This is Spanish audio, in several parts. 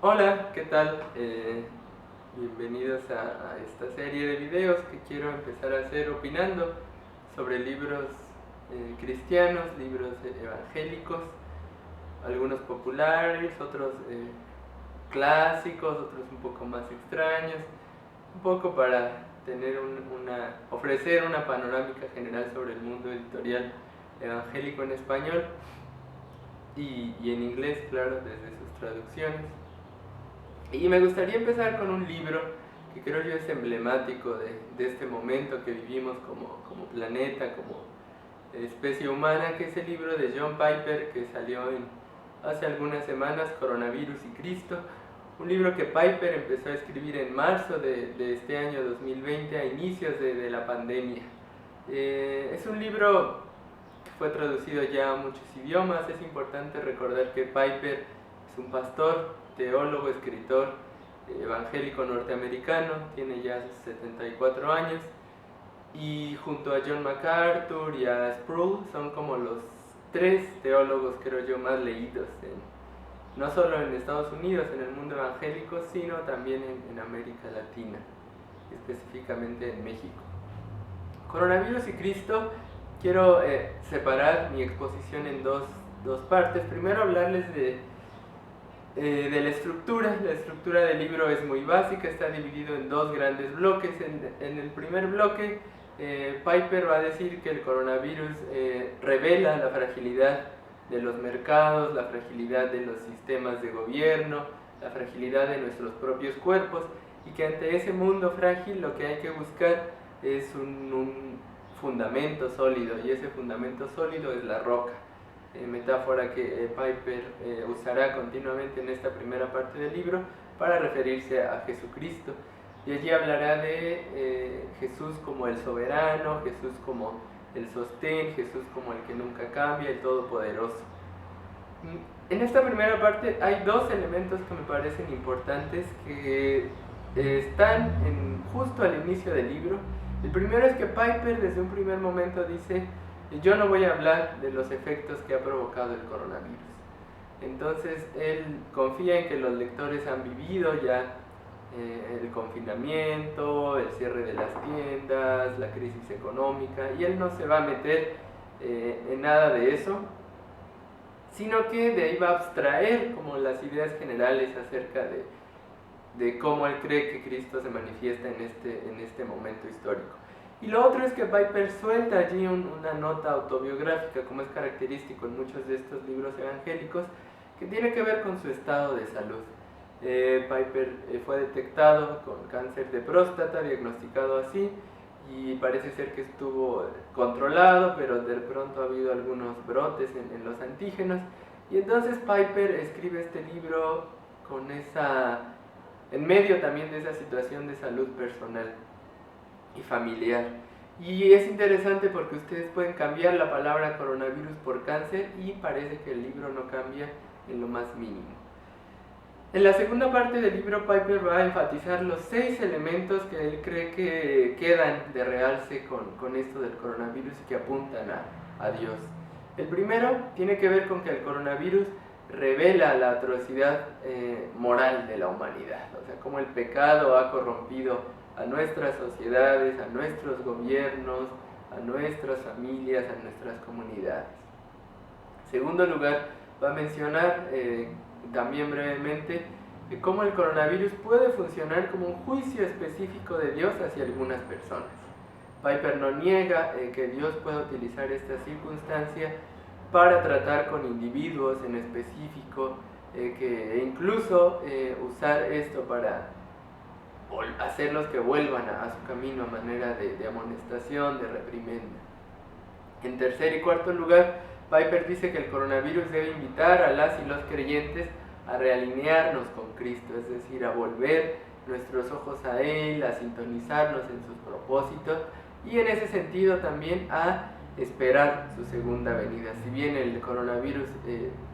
Hola, ¿qué tal? Bienvenidos a esta serie de videos que quiero empezar a hacer opinando sobre libros cristianos, libros evangélicos, algunos populares, otros clásicos, otros un poco más extraños, un poco para tener ofrecer una panorámica general sobre el mundo editorial evangélico en español y en inglés, claro, desde sus traducciones. Y me gustaría empezar con un libro que creo yo es emblemático de este momento que vivimos como planeta, como especie humana, que es el libro de John Piper que salió hace algunas semanas, Coronavirus y Cristo. Un libro que Piper empezó a escribir en marzo de este año 2020, a inicios de la pandemia. Es un libro que fue traducido ya a muchos idiomas. Es importante recordar que Piper es un pastor, teólogo, escritor evangélico norteamericano, tiene ya 74 años y junto a John MacArthur y a Sproul son como los tres teólogos, creo yo, más leídos no solo en Estados Unidos, en el mundo evangélico, sino también en América Latina, específicamente en México. Coronavirus y Cristo, quiero separar mi exposición en dos partes. Primero hablarles de la estructura. La estructura del libro es muy básica, está dividido en dos grandes bloques. En el primer bloque, Piper va a decir que el coronavirus revela la fragilidad de los mercados, la fragilidad de los sistemas de gobierno, la fragilidad de nuestros propios cuerpos, y que ante ese mundo frágil lo que hay que buscar es un fundamento sólido, y ese fundamento sólido es la roca. Metáfora que Piper usará continuamente en esta primera parte del libro para referirse a Jesucristo. Y allí hablará de Jesús como el soberano, Jesús como el sostén, Jesús como el que nunca cambia, el todopoderoso. En esta primera parte hay dos elementos que me parecen importantes que están justo al inicio del libro. El primero es que Piper desde un primer momento dice: yo no voy a hablar de los efectos que ha provocado el coronavirus. Entonces él confía en que los lectores han vivido ya el confinamiento, el cierre de las tiendas, la crisis económica, y él no se va a meter en nada de eso, sino que de ahí va a abstraer como las ideas generales acerca de cómo él cree que Cristo se manifiesta en este momento histórico. Y lo otro es que Piper suelta allí una nota autobiográfica, como es característico en muchos de estos libros evangélicos, que tiene que ver con su estado de salud. Piper fue detectado con cáncer de próstata, diagnosticado así, y parece ser que estuvo controlado, pero de pronto ha habido algunos brotes en los antígenos, y entonces Piper escribe este libro en medio también de esa situación de salud personal y familiar. Y es interesante porque ustedes pueden cambiar la palabra coronavirus por cáncer y parece que el libro no cambia en lo más mínimo. En la segunda parte del libro, Piper va a enfatizar los 6 elementos que él cree que quedan de realce con esto del coronavirus y que apuntan a Dios. El primero tiene que ver con que el coronavirus revela la atrocidad moral de la humanidad, o sea, cómo el pecado ha corrompido a nuestras sociedades, a nuestros gobiernos, a nuestras familias, a nuestras comunidades. En segundo lugar, va a mencionar también brevemente cómo el coronavirus puede funcionar como un juicio específico de Dios hacia algunas personas. Piper no niega que Dios pueda utilizar esta circunstancia para tratar con individuos en específico, que incluso usar esto para hacerlos que vuelvan a su camino a manera de amonestación, de reprimenda. En tercer y cuarto lugar, Piper dice que el coronavirus debe invitar a las y los creyentes a realinearnos con Cristo, es decir, a volver nuestros ojos a Él, a sintonizarnos en sus propósitos y en ese sentido también a esperar su segunda venida. Si bien el coronavirus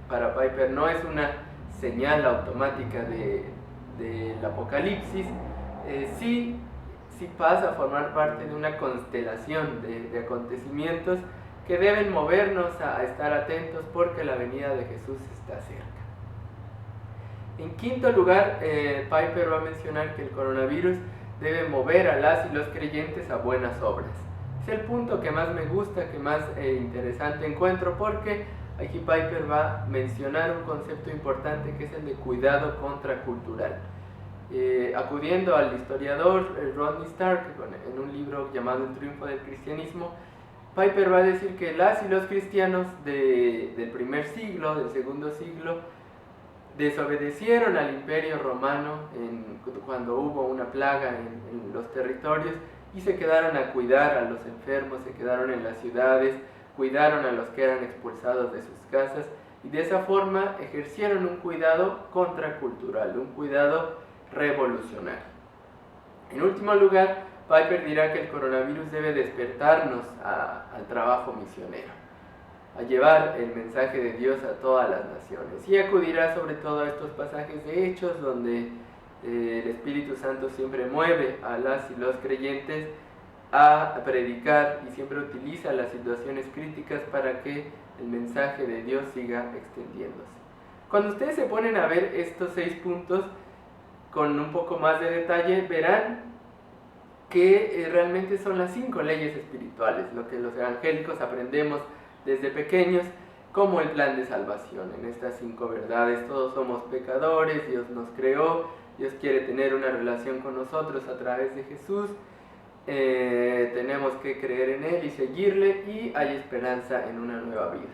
para Piper no es una señal automática del apocalipsis, sí pasa a formar parte de una constelación de acontecimientos que deben movernos a estar atentos porque la venida de Jesús está cerca. En quinto lugar, Piper va a mencionar que el coronavirus debe mover a las y los creyentes a buenas obras. Es el punto que más me gusta, que más interesante encuentro, porque aquí Piper va a mencionar un concepto importante que es el de cuidado contracultural. Acudiendo al historiador Rodney Stark en un libro llamado El triunfo del cristianismo, Piper va a decir que las y los cristianos del primer siglo, del segundo siglo, desobedecieron al imperio romano cuando hubo una plaga en los territorios y se quedaron a cuidar a los enfermos, se quedaron en las ciudades, cuidaron a los que eran expulsados de sus casas y de esa forma ejercieron un cuidado contracultural, un cuidado revolucionario. En último lugar, Piper dirá que el coronavirus debe despertarnos al trabajo misionero, a llevar el mensaje de Dios a todas las naciones, y acudirá sobre todo a estos pasajes de Hechos donde el Espíritu Santo siempre mueve a las y los creyentes a predicar y siempre utiliza las situaciones críticas para que el mensaje de Dios siga extendiéndose. Cuando ustedes se ponen a ver estos 6 puntos con un poco más de detalle, verán que realmente son las 5 leyes espirituales, lo que los evangélicos aprendemos desde pequeños como el plan de salvación. En estas 5 verdades: todos somos pecadores, Dios nos creó, Dios quiere tener una relación con nosotros a través de Jesús, tenemos que creer en Él y seguirle, y hay esperanza en una nueva vida.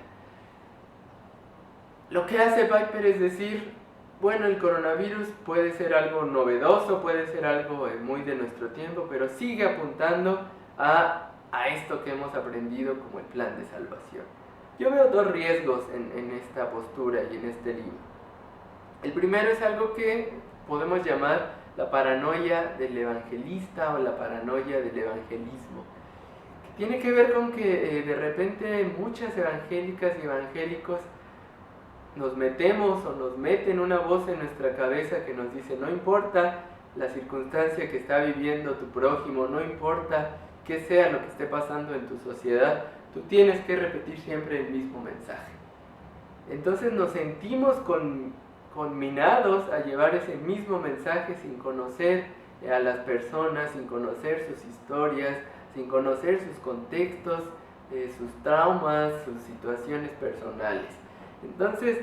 Lo que hace Piper es decir, bueno, el coronavirus puede ser algo novedoso, puede ser algo muy de nuestro tiempo, pero sigue apuntando a esto que hemos aprendido como el plan de salvación. Yo veo 2 riesgos en esta postura y en este libro. El primero es algo que podemos llamar la paranoia del evangelista o la paranoia del evangelismo, que tiene que ver con que de repente muchas evangélicas y evangélicos nos metemos o nos meten una voz en nuestra cabeza que nos dice: no importa la circunstancia que está viviendo tu prójimo, no importa qué sea lo que esté pasando en tu sociedad, tú tienes que repetir siempre el mismo mensaje. Entonces nos sentimos conminados a llevar ese mismo mensaje sin conocer a las personas, sin conocer sus historias, sin conocer sus contextos, sus traumas, sus situaciones personales. Entonces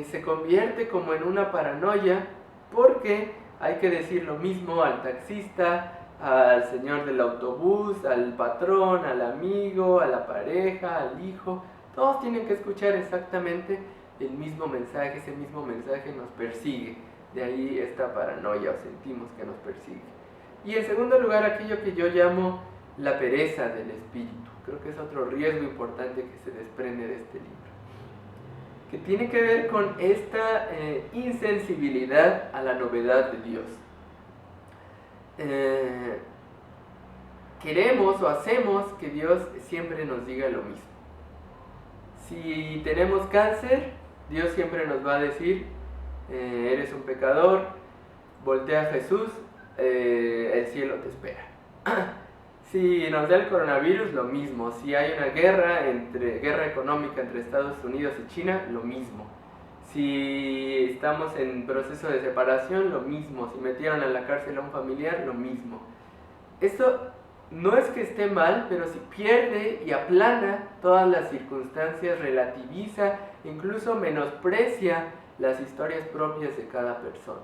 se convierte como en una paranoia, porque hay que decir lo mismo al taxista, al señor del autobús, al patrón, al amigo, a la pareja, al hijo. Todos tienen que escuchar exactamente el mismo mensaje, ese mismo mensaje nos persigue. De ahí esta paranoia, o sentimos que nos persigue. Y en segundo lugar, aquello que yo llamo la pereza del espíritu. Creo que es otro riesgo importante que se desprende de este libro, que tiene que ver con esta insensibilidad a la novedad de Dios. Queremos o hacemos que Dios siempre nos diga lo mismo. Si tenemos cáncer, Dios siempre nos va a decir: eres un pecador, voltea a Jesús, el cielo te espera. Si nos da el coronavirus, lo mismo. Si hay una guerra económica entre Estados Unidos y China, lo mismo. Si estamos en proceso de separación, lo mismo. Si metieron a la cárcel a un familiar, lo mismo. Esto no es que esté mal, pero si pierde y aplana todas las circunstancias, relativiza, incluso menosprecia las historias propias de cada persona.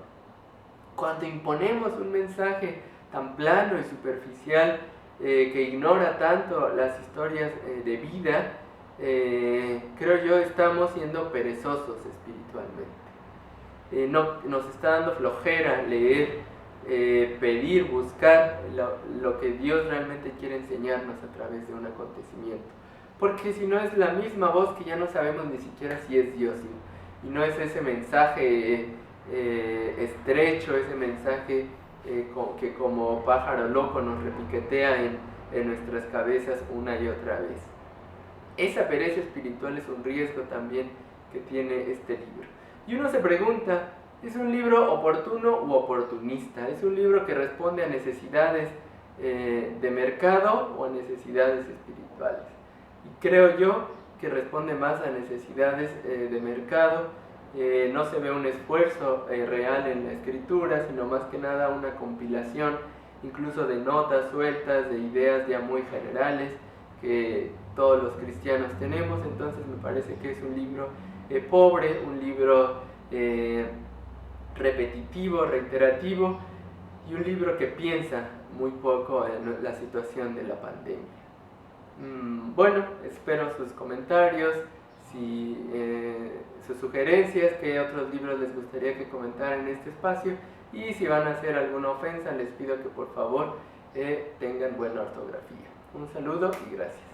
Cuando imponemos un mensaje tan plano y superficial, que ignora tanto las historias de vida, creo yo estamos siendo perezosos espiritualmente. Nos está dando flojera leer, pedir, buscar lo que Dios realmente quiere enseñarnos a través de un acontecimiento, porque si no es la misma voz que ya no sabemos ni siquiera si es Dios, y no es ese mensaje estrecho, ese mensaje que como pájaro loco nos repiquetea en nuestras cabezas una y otra vez. Esa pereza espiritual es un riesgo también que tiene este libro. Y uno se pregunta, ¿es un libro oportuno u oportunista? ¿Es un libro que responde a necesidades de mercado o a necesidades espirituales? Y creo yo que responde más a necesidades de mercado, No se ve un esfuerzo real en la escritura, sino más que nada una compilación, incluso de notas sueltas, de ideas ya muy generales que todos los cristianos tenemos. Entonces me parece que es un libro pobre, un libro repetitivo, reiterativo, y un libro que piensa muy poco en la situación de la pandemia. Bueno, espero sus comentarios, sus sugerencias, qué otros libros les gustaría que comentara en este espacio, y si van a hacer alguna ofensa les pido que por favor tengan buena ortografía. Un saludo y gracias.